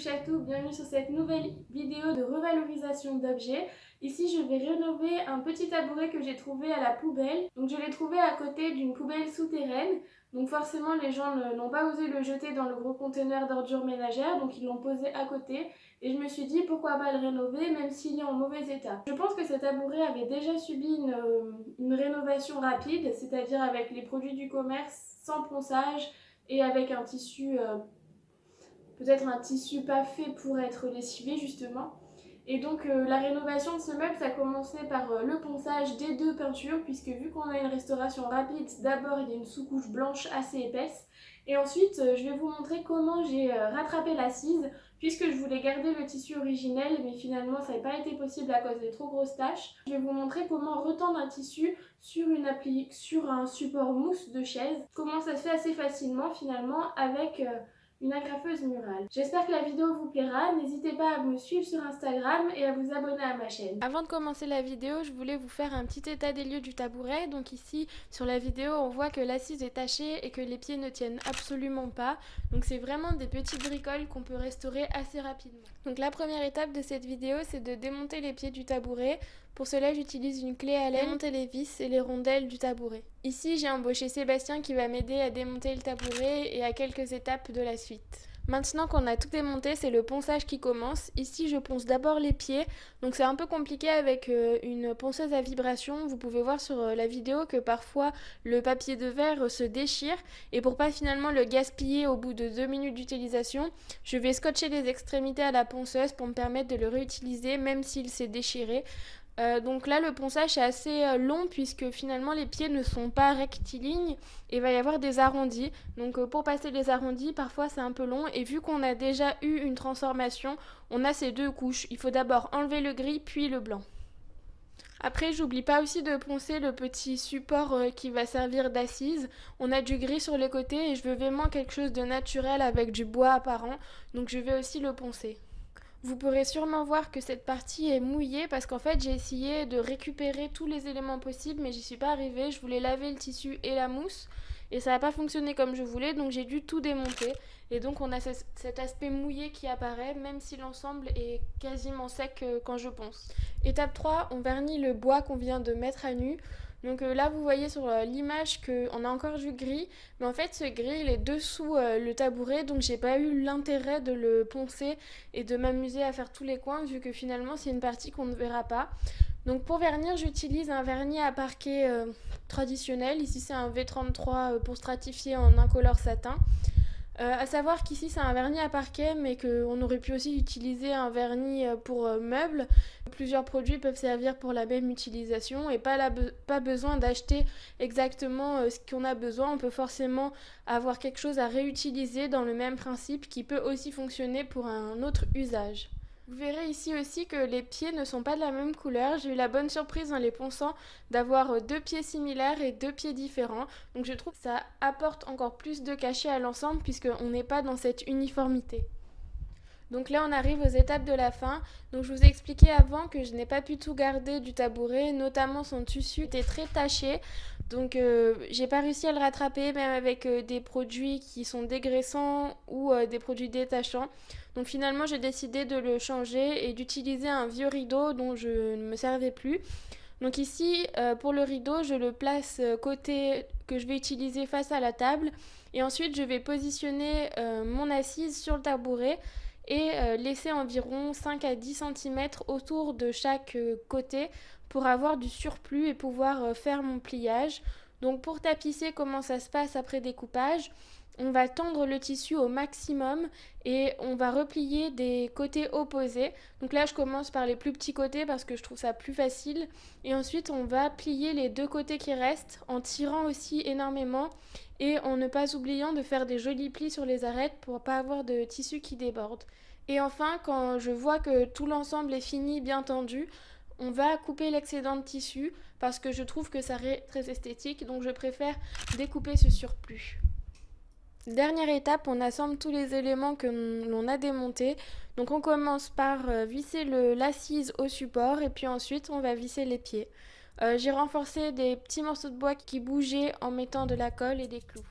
touche à tout, bienvenue sur cette nouvelle vidéo de revalorisation d'objets. Ici je vais rénover un petit tabouret que j'ai trouvé à la poubelle. Donc je l'ai trouvé à côté d'une poubelle souterraine. Donc forcément les gens n'ont pas osé le jeter dans le gros conteneur d'ordures ménagères, donc ils l'ont posé à côté. Et je me suis dit pourquoi pas le rénover même s'il est en mauvais état. Je pense que ce tabouret avait déjà subi une rénovation rapide, c'est-à-dire avec les produits du commerce sans ponçage et avec un tissu... peut-être un tissu pas fait pour être lessivé justement. Et donc la rénovation de ce meuble, ça a commencé par le ponçage des deux peintures, puisque vu qu'on a une restauration rapide, d'abord il y a une sous-couche blanche assez épaisse, et ensuite je vais vous montrer comment j'ai rattrapé l'assise, puisque je voulais garder le tissu originel, mais finalement ça n'a pas été possible à cause des trop grosses taches. Je vais vous montrer comment retendre un tissu sur un support mousse de chaise, comment ça se fait assez facilement finalement avec... une agrafeuse murale. J'espère que la vidéo vous plaira, n'hésitez pas à me suivre sur Instagram et à vous abonner à ma chaîne. Avant de commencer la vidéo, je voulais vous faire un petit état des lieux du tabouret. Donc ici, sur la vidéo, on voit que l'assise est tachée et que les pieds ne tiennent absolument pas. Donc c'est vraiment des petites bricoles qu'on peut restaurer assez rapidement. Donc la première étape de cette vidéo, c'est de démonter les pieds du tabouret. Pour cela, j'utilise une clé à laine pour démonter les vis et les rondelles du tabouret. Ici, j'ai embauché Sébastien qui va m'aider à démonter le tabouret et à quelques étapes de la suite. Maintenant qu'on a tout démonté, c'est le ponçage qui commence. Ici, je ponce d'abord les pieds. Donc c'est un peu compliqué avec une ponceuse à vibration. Vous pouvez voir sur la vidéo que parfois le papier de verre se déchire. Et pour pas finalement le gaspiller au bout de 2 minutes d'utilisation, je vais scotcher les extrémités à la ponceuse pour me permettre de le réutiliser même s'il s'est déchiré. Donc là le ponçage est assez long puisque finalement les pieds ne sont pas rectilignes et il va y avoir des arrondis. Donc pour passer les arrondis parfois c'est un peu long et vu qu'on a déjà eu une transformation, on a ces deux couches. Il faut d'abord enlever le gris puis le blanc. Après, j'oublie pas aussi de poncer le petit support qui va servir d'assise. On a du gris sur les côtés et je veux vraiment quelque chose de naturel avec du bois apparent. Donc je vais aussi le poncer. Vous pourrez sûrement voir que cette partie est mouillée parce qu'en fait j'ai essayé de récupérer tous les éléments possibles mais j'y suis pas arrivée. Je voulais laver le tissu et la mousse et ça n'a pas fonctionné comme je voulais donc j'ai dû tout démonter. Et donc on a cet aspect mouillé qui apparaît même si l'ensemble est quasiment sec quand je ponce. Étape 3, on vernit le bois qu'on vient de mettre à nu. Donc là vous voyez sur l'image qu'on a encore du gris, mais en fait ce gris il est dessous le tabouret donc j'ai pas eu l'intérêt de le poncer et de m'amuser à faire tous les coins vu que finalement c'est une partie qu'on ne verra pas. Donc pour vernir j'utilise un vernis à parquet traditionnel, ici c'est un V33 pour stratifier en incolore satin. À savoir qu'ici c'est un vernis à parquet mais qu'on aurait pu aussi utiliser un vernis pour meubles. Plusieurs produits peuvent servir pour la même utilisation et pas besoin d'acheter exactement ce qu'on a besoin. On peut forcément avoir quelque chose à réutiliser dans le même principe qui peut aussi fonctionner pour un autre usage. Vous verrez ici aussi que les pieds ne sont pas de la même couleur. J'ai eu la bonne surprise en les ponçant d'avoir deux pieds similaires et deux pieds différents. Donc je trouve que ça apporte encore plus de cachet à l'ensemble puisqu'on n'est pas dans cette uniformité. Donc là on arrive aux étapes de la fin. Donc je vous ai expliqué avant que je n'ai pas pu tout garder du tabouret, notamment son tissu était très taché. Donc j'ai pas réussi à le rattraper même avec des produits qui sont dégraissants ou des produits détachants. Donc finalement j'ai décidé de le changer et d'utiliser un vieux rideau dont je ne me servais plus. Donc ici pour le rideau je le place côté que je vais utiliser face à la table et ensuite je vais positionner mon assise sur le tabouret et laisser environ 5 à 10 cm autour de chaque côté pour avoir du surplus et pouvoir faire mon pliage. Donc pour tapisser, comment ça se passe après découpage? On va tendre le tissu au maximum et on va replier des côtés opposés. Donc là, je commence par les plus petits côtés parce que je trouve ça plus facile. Et ensuite, on va plier les deux côtés qui restent en tirant aussi énormément et en ne pas oubliant de faire des jolis plis sur les arêtes pour ne pas avoir de tissu qui déborde. Et enfin, quand je vois que tout l'ensemble est fini, bien tendu, on va couper l'excédent de tissu parce que je trouve que ça est très esthétique, donc je préfère découper ce surplus. Dernière étape, on assemble tous les éléments que l'on a démontés. Donc on commence par visser l'assise au support et puis ensuite on va visser les pieds. J'ai renforcé des petits morceaux de bois qui bougeaient en mettant de la colle et des clous.